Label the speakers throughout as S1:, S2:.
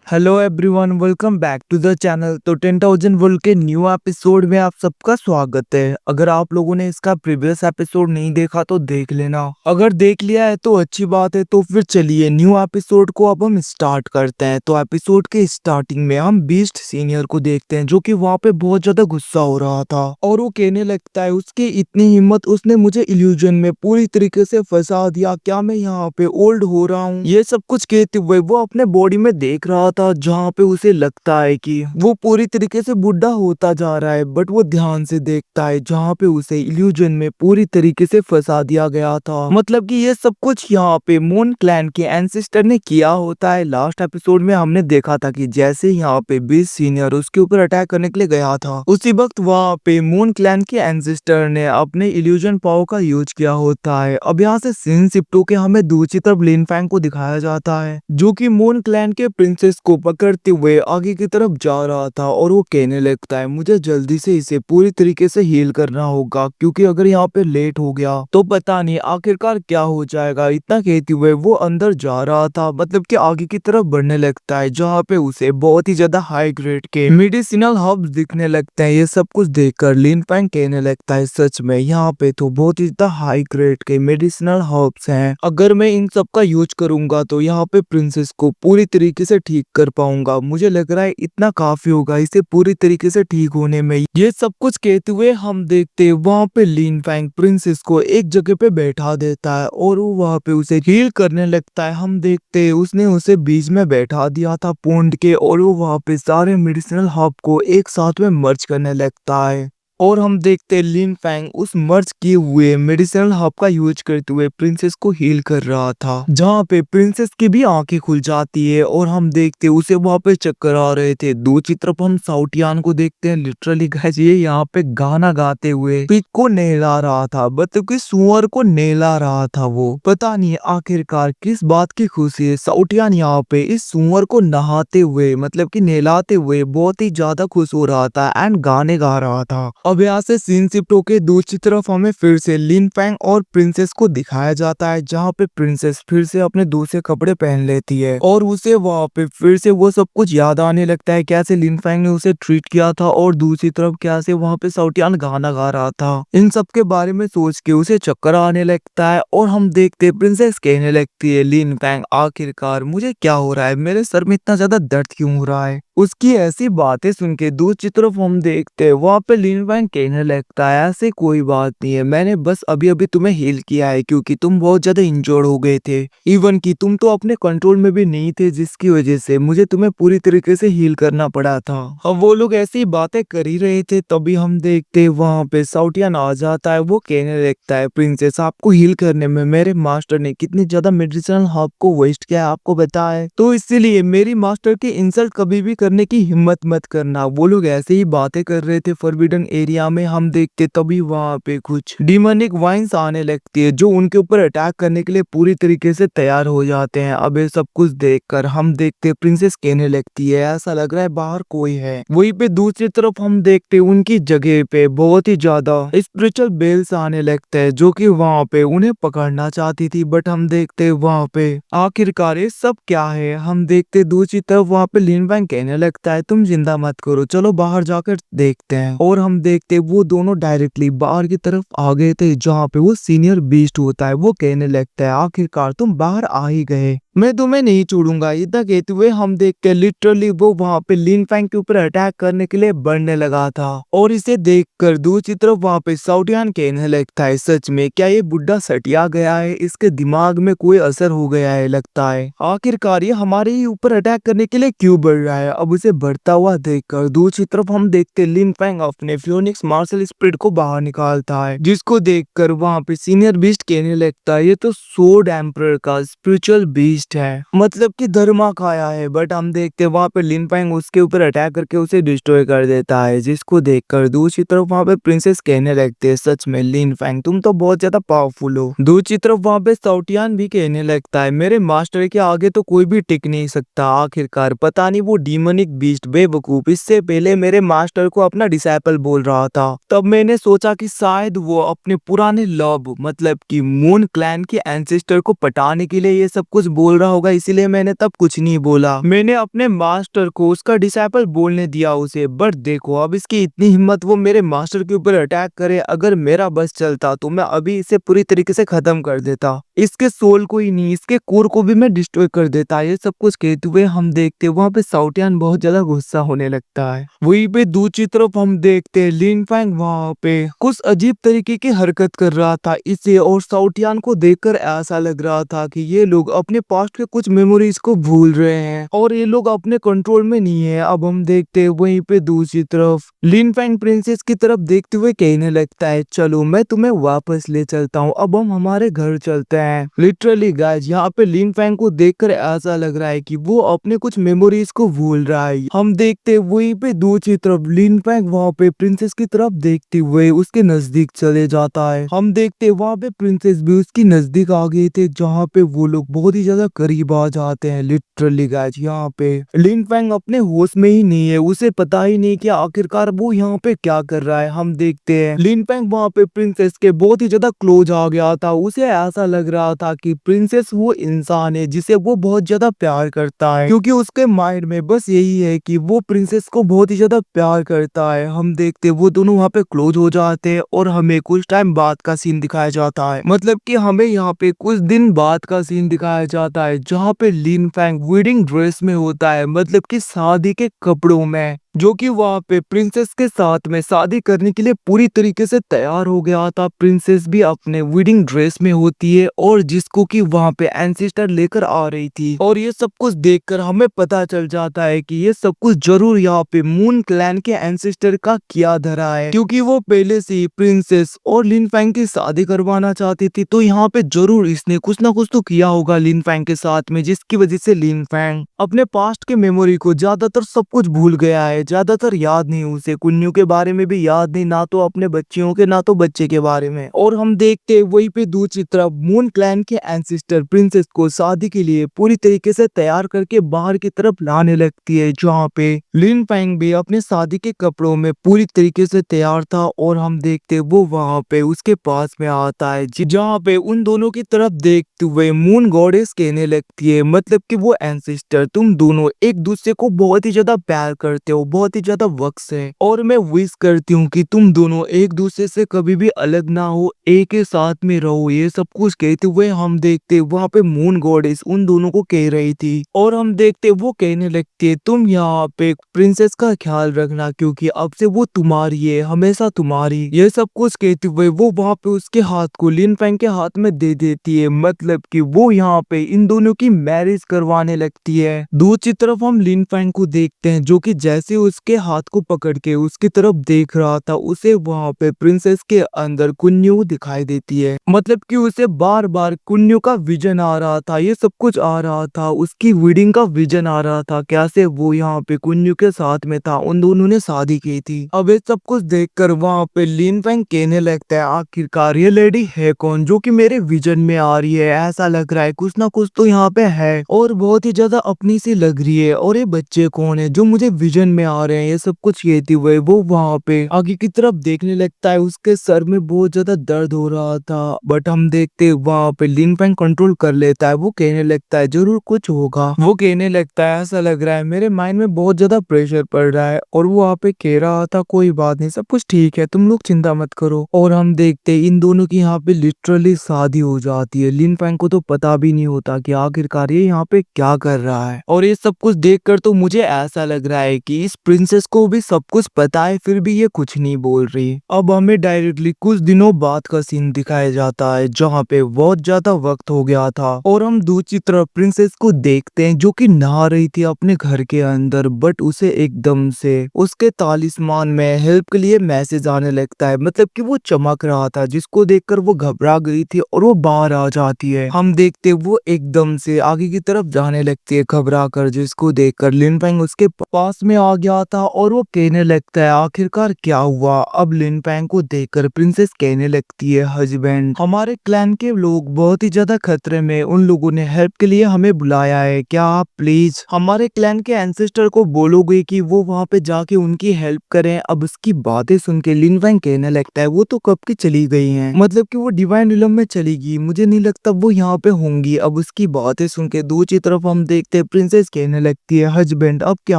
S1: Hello everyone, welcome back to the channel. तो 10,000 world के new episode में आप सबका स्वागत है। अगर आप लोगों ने इसका प्रीवियस एपिसोड नहीं देखा तो देख लेना, अगर देख लिया है तो अच्छी बात है। तो फिर चलिए न्यू एपिसोड को अब हम स्टार्ट करते हैं। तो एपिसोड के स्टार्टिंग में हम बीस्ट सीनियर को देखते हैं, जो कि वहाँ पे बहुत ज्यादा गुस्सा हो रहा था और वो कहने लगता है उसकी इतनी हिम्मत, उसने मुझे इल्यूजन में पूरी तरीके से फंसा दिया, क्या मैं यहाँ पे ओल्ड हो रहा हूँ, ये सब कुछ कहते हुए वो अपने बॉडी में देख रहा था जहाँ पे उसे लगता है कि वो पूरी तरीके से बुढ़ा होता जा रहा है। बट वो ध्यान से देखता है जहाँ पे उसे इल्यूजन में पूरी तरीके से फंसा दिया गया था। मतलब कि ये सब कुछ यहाँ पे मून क्लैन के एंसेस्टर ने किया होता है। लास्ट एपिसोड में हमने देखा था कि जैसे यहाँ पे बीस्ट सीनियर उसके ऊपर अटैक करने के लिए गया था, उसी वक्त वहाँ पे मून क्लैन के एंसेस्टर ने अपने इल्यूजन पावर का यूज किया होता है। अब यहाँ से सीन शिफ्ट होके हमें दूसरी तरफ लिन फैंग को दिखाया जाता है, जो कि मून क्लैन के प्रिंसेस को पकड़ते हुए आगे की तरफ जा रहा था और वो कहने लगता है मुझे जल्दी से इसे पूरी तरीके से हील करना होगा, क्योंकि अगर यहाँ पे लेट हो गया तो पता नहीं आखिरकार क्या हो जाएगा। इतना कहते हुए वो अंदर जा रहा था, मतलब कि आगे की तरफ बढ़ने लगता है, जहाँ पे उसे बहुत ही ज्यादा हाई ग्रेड के मेडिसिनल हर्ब्स दिखने लगते हैं। ये सब कुछ देखकर लिन फैंग कहने लगता है सच में यहाँ पे तो बहुत ही ज्यादा हाई ग्रेड के मेडिसिनल हर्ब्स हैं, अगर मैं इन सब का यूज करूंगा तो यहाँ पे प्रिंसेस को पूरी तरीके से ठीक कर पाऊंगा। मुझे लग रहा है इतना काफी होगा इसे पूरी तरीके से ठीक होने में। ये सब कुछ कहते हुए हम देखते वहाँ पे लिन फैंग प्रिंसेस को एक जगह पे बैठा देता है और वो वहाँ पे उसे हील करने लगता है। हम देखते उसने उसे बीच में बैठा दिया था पॉन्ड के, और वो वहाँ पे सारे मेडिसिनल हर्ब को एक साथ में मर्ज करने लगता है। और हम देखते लिन फैंग उस मर्ज किए हुए मेडिसिनल हर्ब का यूज करते हुए प्रिंसेस को हील कर रहा था, जहाँ पे प्रिंसेस की भी आंखें खुल जाती है और हम देखते उसे वहाँ पे चक्कर आ रहे थे। दूसरी तरफ हम साउटियान को देखते हैं, लिटरली गाइस ये यहाँ पे गाना गाते हुए पिग को नहला रहा था, मतलब कि सुअर को नहला रहा था। वो पता नहीं आखिरकार किस बात की खुशी है। साउटियान यहाँ पे इस सुअर को नहाते हुए, मतलब कि नहलाते हुए बहुत ही ज्यादा खुश हो रहा था एंड गाने गा रहा था। अब यहाँ से सीन शिफ्ट होके दूसरी तरफ हमें फिर से लिन फैंग और प्रिंसेस को दिखाया जाता है, जहाँ पे प्रिंसेस फिर से अपने दूसरे कपड़े पहन लेती है और उसे वहाँ पे फिर से वो सब कुछ याद आने लगता है, कैसे लिन फैंग ने उसे ट्रीट किया था और दूसरी तरफ कैसे वहाँ पे साउटियान गाना गा रहा था। इन सब के बारे में सोच के उसे चक्कर आने लगता है और हम देखते प्रिंसेस कहने लगती है लिन फैंग आखिरकार मुझे क्या हो रहा है, मेरे सर में इतना ज्यादा दर्द क्यों हो रहा है। उसकी ऐसी बातें सुन के दूसरी तरफ हम देखते हैं वहाँ पे लिन फैंग कहने लगता है ऐसे कोई बात नहीं है, मैंने बस अभी अभी तुम्हें हील किया है क्योंकि तुम बहुत ज्यादा इंजर्ड हो गए थे, इवन कि तुम तो अपने कंट्रोल में भी नहीं थे, जिसकी वजह से मुझे तुम्हें पूरी तरीके से हील करना पड़ा था। अब वो लोग ऐसी बातें कर ही रहे थे तभी हम देखते वहाँ पे साउटियन आ जाता है। वो कहने लगता है प्रिंसेस आपको हील करने में मेरे मास्टर ने कितनी ज्यादा मेडिसिनल हर्ब को वेस्ट किया है आपको पता है, तो इसीलिए मेरी मास्टर की इंसल्ट कभी भी करने की हिम्मत मत करना। वो लोग ऐसे ही बातें कर रहे थे फॉरबिडन एरिया में। हम देखते तभी वहाँ पे कुछ डिमोनिक वाइन्स आने लगती है जो उनके ऊपर अटैक करने के लिए पूरी तरीके से तैयार हो जाते हैं। अब ये सब कुछ देखकर हम देखते प्रिंसेस कहने लगती है ऐसा लग रहा है बाहर कोई है। वहीं पे दूसरी तरफ हम देखते उनकी जगह पे बहुत ही ज्यादा स्पिरिचुअल बेल्स आने लगते हैं जो कि वहाँ पे उन्हें पकड़ना चाहती थी। बट हम देखते वहाँ पे आखिरकार ये सब क्या है। हम देखते दूसरी तरफ वहाँ पे लिन फैंग कहने लगता है तुम जिंदा मत करो, चलो बाहर जाकर देखते हैं। और हम देखते वो दोनों डायरेक्टली बाहर की तरफ आ गए थे जहाँ पे वो सीनियर बीस्ट होता है। वो कहने लगता है आखिरकार तुम बाहर आ ही गए, मैं तुम्हें नहीं छोड़ूंगा। इतना कहते हुए हम देखते लिटरली वो वहाँ पे लिन फैंग के ऊपर अटैक करने के लिए बढ़ने लगा था। और इसे देखकर दूसरी तरफ वहाँ पे साउटियान कहने लगता है सच में क्या ये बुढ़ा सटिया गया है, इसके दिमाग में कोई असर हो गया है लगता है, आखिरकार ये हमारे ही ऊपर अटैक करने के लिए क्यों बढ़ रहा है। अब उसे बढ़ता हुआ देखकर दूसरी तरफ हम देखते लिन फैंग अपने फ्योनिक्स मार्शल स्पिरिट को बाहर निकालता है, जिसको देखकर वहाँ पे सीनियर बीस्ट कहने लगता है ये तो सोर्ड एम्परर का स्पिरिचुअल बीस्ट है, मतलब कि धर्मा खाया है। बट हम देखते वहाँ पे लिन फैंग उसके ऊपर अटैक करके उसे डिस्ट्रॉय कर देता है, जिसको देखकर दूसरी तरफ वहाँ पे प्रिंसेस कहने लगते हैं सच में लिन फैंग तुम तो बहुत ज्यादा पावरफुल हो। दूसरी तरफ वहाँ पे साउटियान भी कहने लगता है मेरे मास्टर के आगे तो कोई भी टिक नहीं सकता, आखिरकार पता नहीं वो डीमोनिक बीस्ट बेवकूफ इससे पहले मेरे मास्टर को अपना डिसाइपल बोल रहा था, तब मैंने सोचा कि शायद वो अपने पुराने लव मतलब कि मून क्लैन के एंसेस्टर को पटाने के लिए ये सब कुछ बोल बोल रहा होगा, इसीलिए मैंने तब कुछ नहीं बोला। मैंने अपने मास्टर को उसका डिसाइपल बोलने दिया उसे। बट देखो अब इसकी इतनी हिम्मत, वो मेरे मास्टर के ऊपर अटैक करे। अगर मेरा बस चलता तो मैं अभी इसे पूरी तरीके से खत्म कर देता। इसके सोल को ही नहीं, इसके कोर को भी मैं डिस्ट्रॉय कर देता। ये सब कुछ कहते हुए हम देखते वहां पे साउटियान बहुत ज्यादा गुस्सा होने लगता है। वहीं पे दूसरी तरफ हम देखते लिन फैंग वहां पे कुछ अजीब तरीके की हरकत कर रहा था इसे, और साउटियान को देखकर ऐसा लग रहा था कि ये लोग अपने पास्ट के कुछ मेमोरीज को भूल रहे हैं और ये लोग अपने कंट्रोल में नहीं है। अब हम देखते वहीं पे दूसरी तरफ लिन फैंग प्रिंसेस की तरफ देखते हुए कहने लगता है, चलो मैं तुम्हें वापस ले चलता हूँ, अब हम हमारे घर चलते हैं। लिटरली गाइस यहाँ पे लिन फैंग को देखकर ऐसा लग रहा है कि वो अपने कुछ मेमोरीज को भूल रहा है। हम देखते वहीं पे दूसरी तरफ लिन फैंग वहाँ पे प्रिंसेस की तरफ देखते हुए उसके नजदीक चले जाता है। हम देखते वहाँ पे प्रिंसेस भी उसकी नजदीक आ गए थे, जहाँ पे वो लोग बहुत ही ज्यादा करीब आ जाते हैं। लिटरली गाइस यहाँ पे लिन फैंग अपने होश में ही नहीं है, उसे पता ही नहीं कि आखिरकार वो यहाँ पे क्या कर रहा है। हम देखते हैं लिन फैंग वहाँ पे प्रिंसेस के बहुत ही ज्यादा क्लोज आ गया था। उसे ऐसा लग रहा था कि प्रिंसेस वो इंसान है जिसे वो बहुत ज्यादा प्यार करता है, क्योंकि उसके माइंड में बस यही है कि वो प्रिंसेस को बहुत ही ज्यादा प्यार करता है। हम देखते वो दोनों वहाँ पे क्लोज हो जाते हैं और हमें कुछ टाइम बाद का सीन दिखाया जाता है, मतलब कि हमें यहाँ पे कुछ दिन बाद का सीन दिखाया जाता है, जहाँ पे लिन फैंग वेडिंग ड्रेस में होता है, मतलब कि शादी के कपड़ों में, जो कि वहाँ पे प्रिंसेस के साथ में शादी करने के लिए पूरी तरीके से तैयार हो गया था। प्रिंसेस भी अपने वेडिंग ड्रेस में होती है और जिसको कि वहाँ पे एंसेस्टर लेकर आ रही थी, और ये सब कुछ देखकर हमें पता चल जाता है कि ये सब कुछ जरूर यहाँ पे मून क्लैन के एंसेस्टर का किया धरा है, क्योंकि वो पहले से ही प्रिंसेस और लिन फैंग की शादी करवाना चाहती थी। तो यहाँ पे जरूर इसने कुछ ना कुछ तो किया होगा लिन फैंग के साथ में, जिसकी वजह से लिन फैंग अपने पास्ट के मेमोरी को ज्यादातर सब कुछ भूल गया है। ज्यादातर याद नहीं उसे, कुन्नू के बारे में भी याद नहीं, ना तो अपने बच्चियों के ना तो बच्चे के बारे में। और हम देखते वहीं पे दूसरी तरफ मून क्लैन के एंसेस्टर प्रिंसेस को शादी के लिए पूरी तरीके से तैयार करके बाहर की तरफ लाने लगती है, जहाँ पे लिन फैंग भी अपने शादी के कपड़ों में पूरी तरीके से तैयार था। और हम देखते वो वहाँ पे उसके पास में आता है, जहाँ पे उन दोनों की तरफ देखते हुए मून गॉडेस कहने लगती है, मतलब कि वो एंसेस्टर तुम दोनों एक दूसरे को बहुत ही ज्यादा प्यार करते हो, बहुत ही ज्यादा वक्त से, और मैं विश करती हूँ कि तुम दोनों एक दूसरे से कभी भी अलग ना हो, एक ही साथ में रहो। ये सब कुछ कहते हुए हम देखते वहाँ पे मून गॉडेस उन दोनों को कह रही थी, और हम देखते वो कहने लगती है तुम यहाँ पे प्रिंसेस का ख्याल रखना, क्योंकि अब से वो तुम्हारी है, हमेशा तुम्हारी। ये सब कुछ कहते हुए वो वहाँ पे उसके हाथ को लिन फैंग के हाथ में दे देती है, मतलब कि वो यहाँ पे इन दोनों की मैरिज करवाने लगती है। दूसरी तरफ हम लिन फैंग को देखते हैं, जो कि जैसे उसके हाथ को पकड़ के उसकी तरफ देख रहा था, उसे वहाँ पे प्रिंसेस के अंदर कुन्नू दिखाई देती है, मतलब कि उसे बार बार कुन्नू का विजन आ रहा था। ये सब कुछ आ रहा था, उसकी वेडिंग का विजन आ रहा था, कैसे वो यहाँ पे कुन्नू के साथ में था, उन दोनों ने शादी की थी। अब ये सब कुछ देखकर वहाँ पे लिन फैंग कहने लगता है आखिरकार ये लेडी है कौन जो कि मेरे विजन में आ रही है। ऐसा लग रहा है कुछ ना कुछ तो यहाँ पे है, और बहुत ही ज्यादा अपनी सी लग रही है। और ये बच्चे कौन है जो मुझे विजन में आ रहे हैं। ये सब कुछ कहते हुए वो वहाँ पे आगे की तरफ देखने लगता है, उसके सर में बहुत ज्यादा दर्द हो रहा था। बट हम देखते वहाँ पे लिन फैंग कंट्रोल कर लेता है, वो कहने लगता है जरूर कुछ होगा। वो कहने लगता है ऐसा लग रहा है मेरे माइंड में बहुत ज्यादा प्रेशर पड़ रहा है, और वो वहाँ पे कह रहा था कोई बात नहीं, सब कुछ ठीक है, तुम लोग चिंता मत करो। और हम देखते इन दोनों की यहाँ पे लिटरली शादी हो जाती है। लिन फैंग को तो पता भी नहीं होता कि आखिरकार ये यहाँ पे क्या कर रहा है। और ये सब कुछ देखकर तो मुझे ऐसा लग रहा है कि इस प्रिंसेस को भी सब कुछ पता है, फिर भी ये कुछ नहीं बोल रही। अब हमें डायरेक्टली कुछ दिनों बाद का सीन दिखाया जाता है, जहाँ पे बहुत ज्यादा वक्त हो गया था, और हम दूसरी तरफ प्रिंसेस को देखते हैं जो कि नहा रही थी अपने घर के अंदर। बट उसे एकदम से उसके तालिस्मान में हेल्प के लिए मैसेज आने लगता है, मतलब कि वो चमक रहा था, जिसको देखकर वो घबरा गई थी और वो बाहर आ जाती है। हम देखते वो एकदम से आगे की तरफ जाने लगती है घबरा कर, जिसको देखकर लिन फैंग उसके पास में आ गया जाता और वो कहने लगता है आखिरकार क्या हुआ। अब लिन फैंग को देखकर प्रिंसेस कहने लगती है हस्बैंड, हमारे क्लैन के लोग बहुत ही ज्यादा खतरे में, उन लोगों ने हेल्प के लिए हमें बुलाया है, क्या आप प्लीज हमारे क्लैन के एंसेस्टर को बोलोगे कि वो वहाँ पे जाके उनकी हेल्प करें। अब उसकी बातें सुन के लिन फैंग कहने लगता है वो तो कब की चली गई हैं, मतलब कि वो डिवाइन रिलम में चली गई, मुझे नहीं लगता वो यहाँ पे होंगी। अब उसकी बातें सुन के दूसरी तरफ हम देखते हैं प्रिंसेस कहने लगती है हस्बैंड अब क्या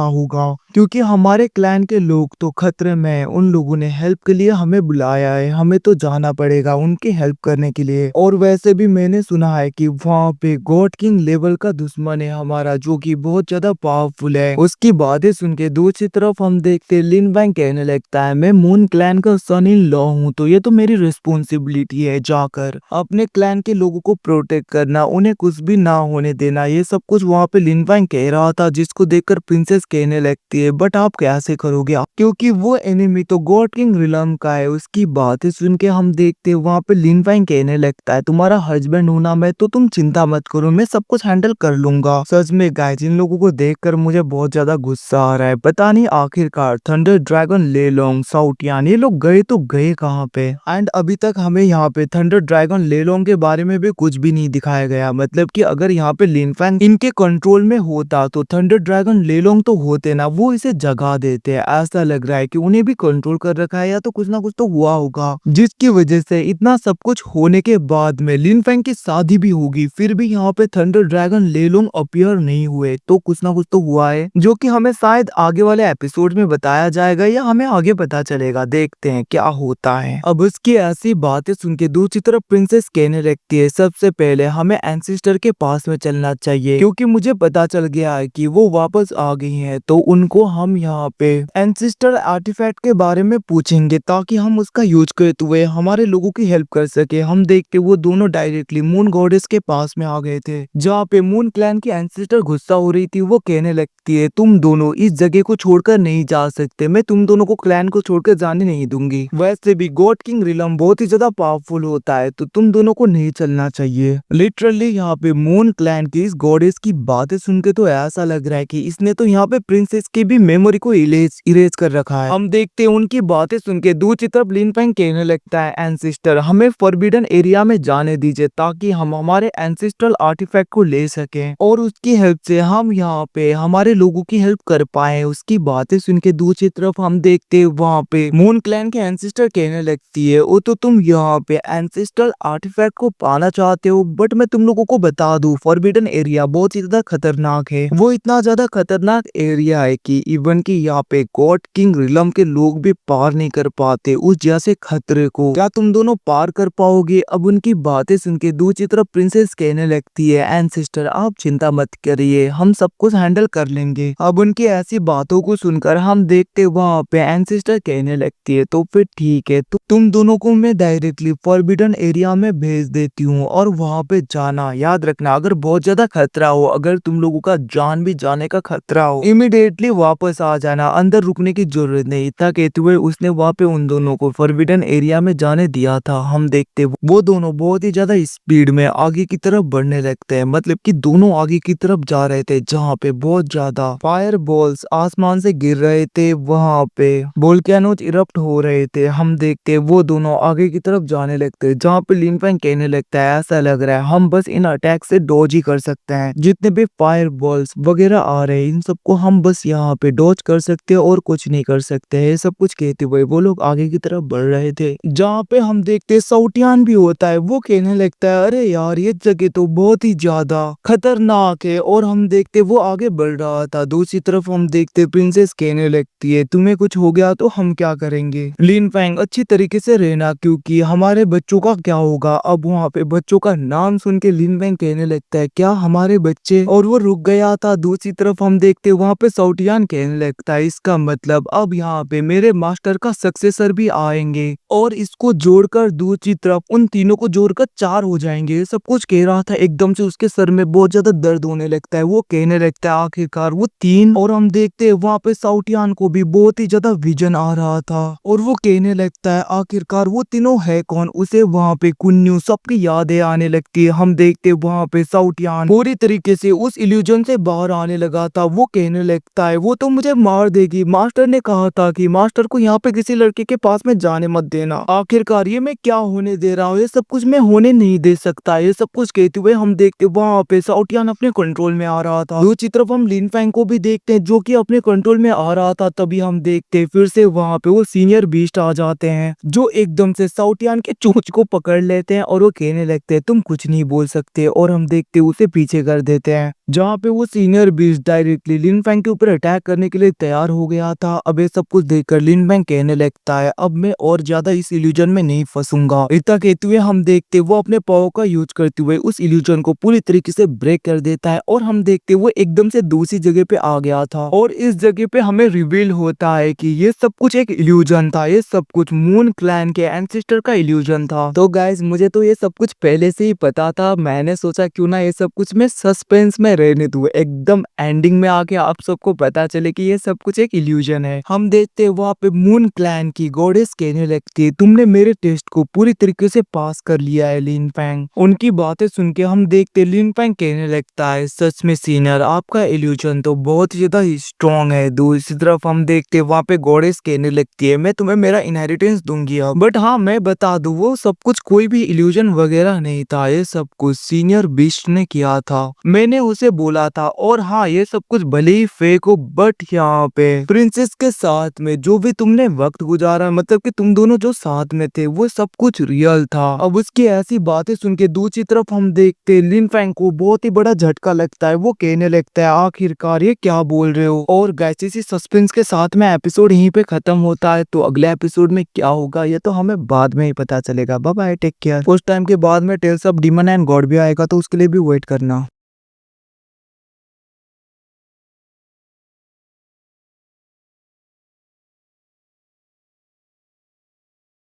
S1: होगा, क्योंकि हमारे क्लैन के लोग तो खतरे में हैं, उन लोगों ने हेल्प के लिए हमें बुलाया है, हमें तो जाना पड़ेगा उनकी हेल्प करने के लिए। और वैसे भी मैंने सुना है कि वहाँ पे गॉड किंग लेवल का दुश्मन है हमारा जो कि बहुत ज्यादा पावरफुल है। उसकी बातें सुन के दूसरी तरफ हम देखते लिन फैंग कहने लगता है मैं मून क्लैन का सन इन लॉ हूँ, तो ये तो मेरी रिस्पॉन्सिबिलिटी है जाकर अपने क्लैन के लोगों को प्रोटेक्ट करना, उन्हें कुछ भी ना होने देना। ये सब कुछ वहाँ पे लिन फैंग कह रहा था, जिसको देखकर प्रिंसेस कहने लगती है बट आप कैसे करोगे, क्योंकि वो एनिमी तो गॉड किंग रिलम का है। उसकी बातें सुन के हम देखते वहाँ पे लिन फैंग कहने लगता है तुम्हारा हस्बैंड हूं ना मैं, तो तुम चिंता मत करो, मैं सब कुछ हैंडल कर लूंगा। सच में गाइस इन लोगों को देखकर मुझे बहुत ज्यादा गुस्सा आ रहा है, पता नहीं आखिरकार थंडर ड्रैगन ले लोंग साउटियान ये लोग गए तो गए कहाँ पे। एंड अभी तक हमें यहाँ पे थंडर ड्रैगन ले लोंग के बारे में भी कुछ भी नहीं दिखाया गया, मतलब कि अगर यहाँ पे लिन फैंग इनके कंट्रोल में होता तो थंडर ड्रैगन ले लोंग तो होते ना, वो इसे जगा देते हैं। ऐसा लग रहा है कि उन्हें भी कंट्रोल कर रखा है या तो कुछ ना कुछ तो हुआ होगा, जिसकी वजह से इतना सब कुछ होने के बाद में लिन फैंग की शादी भी होगी फिर भी यहाँ पे थंडर ड्रैगन ले लोंग अपीयर नहीं हुए, तो कुछ ना कुछ तो हुआ है जो कि हमें शायद आगे वाले एपिसोड में बताया जाएगा या हमें आगे पता चलेगा, देखते हैं क्या होता है। अब उसकी ऐसी बातें सुन के दूसरी तरफ प्रिंसेस कहने लगती है सबसे पहले हमें एंसेस्टर के पास में चलना चाहिए, क्योंकि मुझे पता चल गया है कि वो वापस आ गई हैं, तो उनको हम यहाँ पे एंसेस्टर आर्टिफैक्ट के बारे में पूछेंगे ताकि हम उसका यूज करते हुए हमारे लोगों की हेल्प कर सके। हम देखते वो दोनों डायरेक्टली मून गॉडेस के पास में आ गए थे, जहाँ पे मून क्लैन की एंसेस्टर गुस्सा हो रही थी। वो कहने लगती है तुम दोनों इस जगह को छोड़कर नहीं जा सकते, मैं तुम दोनों को क्लैन को छोड़कर जाने नहीं दूंगी, वैसे भी गॉड किंग रिलम बहुत ही ज्यादा पावरफुल होता है, तो तुम दोनों को नहीं चलना चाहिए। लिटरली यहाँ पे मून क्लैन की इस गॉडेस की बातें सुन के तो ऐसा लग रहा है कि इसने तो यहाँ पे प्रिंसेस की भी मेमोरी को इरेज कर रखा है। हम देखते हैं उनकी बातें सुन के दूसरी तरफ लिन फैंग कहने लगता है एंसेस्टर हमें फॉरबिडन एरिया में जाने दीजिए ताकि हम हमारे एंसेस्ट्रल आर्टिफैक्ट को ले सकें और उसकी हेल्प से हम यहाँ पे हमारे लोगों की हेल्प कर पाए। उसकी बातें सुन के दूसरी तरफ हम देखते हैं वहाँ पे मून क्लैन के एंसेस्टर कहने लगती है वो तो तुम यहाँ पे एंसेस्ट्रल आर्टिफैक्ट को पाना चाहते हो, बट मैं तुम लोगों को बता दूं फॉरबिडन एरिया बहुत ही ज्यादा खतरनाक है, वो इतना ज्यादा खतरनाक एरिया है कि इवन की यहाँ पे गॉड किंग रिलम के लोग भी पार नहीं कर पाते उस जैसे खतरे को, क्या तुम दोनों पार कर पाओगे। अब उनकी बातें सुन के दूसरी तरफ प्रिंसेस कहने लगती है एंसेस्टर आप चिंता मत करिए, हम सब कुछ हैंडल कर लेंगे। अब उनकी ऐसी बातों को सुनकर हम देखते वहाँ पे एंसेस्टर कहने लगती है तो फिर ठीक है, तो तुम दोनों को मैं डायरेक्टली फॉरबिडन एरिया में भेज देती हूँ और वहाँ पे जाना, याद रखना अगर बहुत ज्यादा खतरा हो, अगर तुम लोगों का जान भी जाने का खतरा हो इमीडिएटली वापस आ जाना, अंदर रुकने की जरूरत नहीं। इतना कहते हुए उसने वहाँ पे उन दोनों को फॉरबिडन एरिया में जाने दिया था। हम देखते वो दोनों बहुत ही ज्यादा स्पीड में आगे की तरफ बढ़ने लगते हैं, मतलब कि दोनों आगे की तरफ जा रहे थे जहाँ पे बहुत ज्यादा फायर बॉल्स आसमान से गिर रहे थे, वहाँ पे वोल्केनोज इरप्ट हो रहे थे। हम देखते वो दोनों आगे की तरफ जाने लगते जहाँ पे लिन फैंग कहने लगता है ऐसा लग रहा है हम बस इन अटैक से डॉज ही कर सकते हैं, जितने भी फायर बॉल्स वगैरह आ रहे हैं इन सबको हम बस यहाँ पे डॉज कर सकते हैं और कुछ नहीं कर सकते हैं। सब कुछ कहते हुए वो लोग आगे की तरफ बढ़ रहे थे, जहाँ पे हम देखते साउटियान भी होता है। वो कहने लगता है अरे यार ये जगह तो बहुत ही ज्यादा खतरनाक है, और हम देखते वो आगे बढ़ रहा था। दूसरी तरफ हम देखते प्रिंसेस कहने लगती है तुम्हें कुछ हो गया तो हम क्या करेंगे, लिन फैंग अच्छी तरीके से रहना क्योंकि हमारे बच्चों का क्या होगा। अब वहाँ पे बच्चों का नाम सुन के लिन फैंग कहने लगता है क्या हमारे बच्चे, और वो रुक गया था। दूसरी तरफ हम देखते वहाँ पे साउटियान कहने लगता है इसका मतलब अब यहाँ पे मेरे मास्टर का सक्सेसर भी आएंगे और इसको जोड़कर दूसरी तरफ उन तीनों को जोड़कर 4 हो जाएंगे। सब कुछ कह रहा था एकदम से उसके सर में बहुत ज्यादा दर्द होने लगता है। वो कहने लगता है आखिरकार वो 3, और हम देखते हैं वहाँ पे साउटियान को भी बहुत ही ज्यादा विजन आ रहा था और वो कहने लगता है आखिरकार वो तीनों है कौन। उसे वहाँ पे कुन्नू सबकी यादें आने लगती है। हम देखते हैं वहाँ पे साउटियान पूरी तरीके से उस इल्यूजन से बाहर आने लगा था। वो कहने लगता है वो वो तो मुझे मार देगी। मास्टर ने कहा था कि मास्टर को यहाँ पे किसी लड़के के पास में जाने मत देना। आखिरकार ये मैं क्या होने दे रहा हूँ, ये सब कुछ मैं होने नहीं दे सकता। ये सब कुछ कहते हुए हम देखते वहाँ पे साउटियान अपने कंट्रोल में आ रहा था। दूसरी तरफ हम लिन फैंग को भी देखते हैं जो कि अपने कंट्रोल में आ रहा था। तभी हम देखते फिर से वहाँ पे वो सीनियर बीस्ट आ जाते हैं जो एकदम से साउटियान के चोंच को पकड़ लेते हैं और वो कहने लगते हैं तुम कुछ नहीं बोल सकते, और हम देखते उसे पीछे कर देते हैं। जहाँ पे वो सीनियर बीस्ट डायरेक्टली लिन फैंग के ऊपर अटैक करने के लिए तैयार हो गया था। अब ये सब कुछ देखकर लिन फैंग कहने लगता है अब मैं और ज्यादा इस इल्यूजन में नहीं फंसूंगा। इतना कहते हुए हम देखते वो अपने पावर का यूज करते हुए उस इल्यूजन को पूरी तरीके से ब्रेक कर देता है, और हम देखते वो एकदम से दूसरी जगह पे आ गया था। और इस जगह पे हमें रिवील होता है कि ये सब कुछ एक इल्यूजन था, ये सब कुछ मून क्लैन के एंसेस्टर का इल्यूजन था। तो गाइज मुझे तो ये सब कुछ पहले से ही पता था। मैंने सोचा क्यों ना ये सब कुछ मैं सस्पेंस में रहने दूं, एकदम एंडिंग में आके आप सबको पता चले कि ये सब कुछ एक इल्यूजन है। हम देखते वहाँ पे मून क्लैन की गॉडेस कहने लगती है तुमने मेरे टेस्ट को पूरी तरीके से पास कर लिया है लिन फैंग। उनकी बातें सुन के हम देखते लिन फैंग कहने लगता है सच में सीनियर आपका इल्यूजन तो बहुत ज्यादा स्ट्रॉन्ग है। दूसरी तरफ हम देखते वहाँ पे गॉडेस कहने लगती है मैं तुम्हें मेरा इनहेरिटेंस दूंगी अब, बट हाँ मैं बता दूं वो सब कुछ कोई भी इल्यूजन वगैरह नहीं था, ये सब कुछ सीनियर बीस्ट ने किया था। मैंने उसे बोला था, और हाँ ये सब कुछ भले ही फेक हो बट यहाँ पे प्रिंसेस के साथ में जो भी तुमने वक्त गुजारा, मतलब कि तुम दोनों जो साथ में थे वो सब कुछ रियल था। अब उसकी ऐसी बातें सुन के दूसरी तरफ हम देखते लिन फैंग को बहुत ही बड़ा झटका लगता है। वो कहने लगता है आखिरकार ये क्या बोल रहे हो। और गाइस इसी सस्पेंस के साथ में एपिसोड यहीं पे खत्म होता है। तो अगले एपिसोड में क्या होगा ये तो हमें बाद में ही पता चलेगा। Bye bye, take care. उस टाइम के बाद में tales of demon and god भी आएगा तो उसके लिए भी वेट करना।